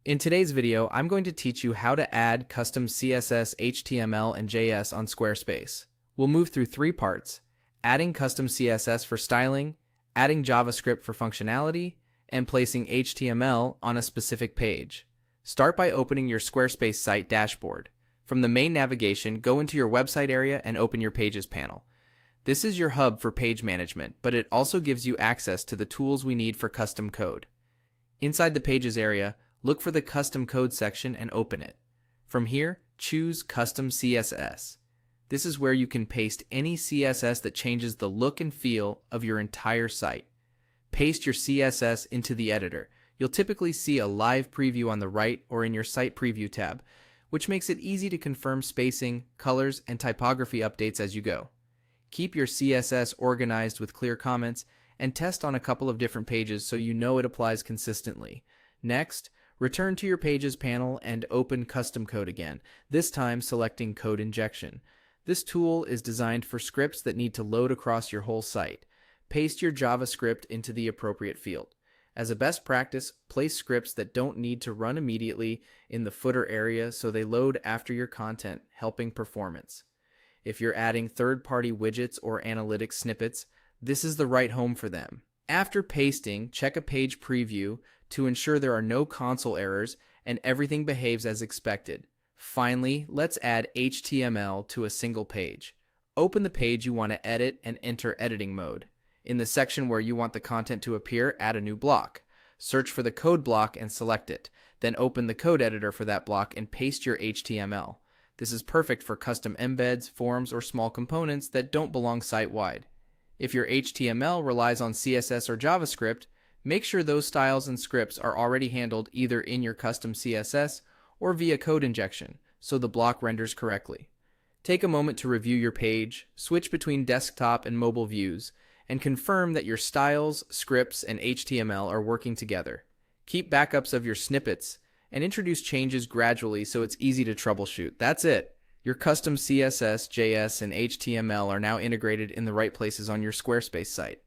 In today's video, I'm going to teach you how to add custom CSS, HTML, and JS on Squarespace. We'll move through three parts: adding custom CSS for styling, adding JavaScript for functionality, and placing HTML on a specific page. Start by opening your Squarespace site dashboard. From the main navigation, go into your website area and open your Pages panel. This is your hub for page management, but it also gives you access to the tools we need for custom code. Inside the Pages area, look for the Custom Code section and open it. From here, choose Custom CSS. This is where you can paste any CSS that changes the look and feel of your entire site. Paste your CSS into the editor. You'll typically see a live preview on the right or in your Site Preview tab, which makes it easy to confirm spacing, colors, and typography updates as you go. Keep your CSS organized with clear comments and test on a couple of different pages so you know it applies consistently. Next, return to your Pages panel and open Custom Code again, this time selecting Code Injection. This tool is designed for scripts that need to load across your whole site. Paste your JavaScript into the appropriate field. As a best practice, place scripts that don't need to run immediately in the footer area so they load after your content, helping performance. If you're adding third-party widgets or analytics snippets, this is the right home for them. After pasting, check a page preview to ensure there are no console errors and everything behaves as expected. Finally, let's add HTML to a single page. Open the page you want to edit and enter editing mode. In the section where you want the content to appear, add a new block. Search for the code block and select it. Then open the code editor for that block and paste your HTML. This is perfect for custom embeds, forms, or small components that don't belong site-wide. If your HTML relies on CSS or JavaScript, make sure those styles and scripts are already handled either in your custom CSS or via code injection, so the block renders correctly. Take a moment to review your page, switch between desktop and mobile views, and confirm that your styles, scripts, and HTML are working together. Keep backups of your snippets and introduce changes gradually so it's easy to troubleshoot. That's it. Your custom CSS, JS, and HTML are now integrated in the right places on your Squarespace site.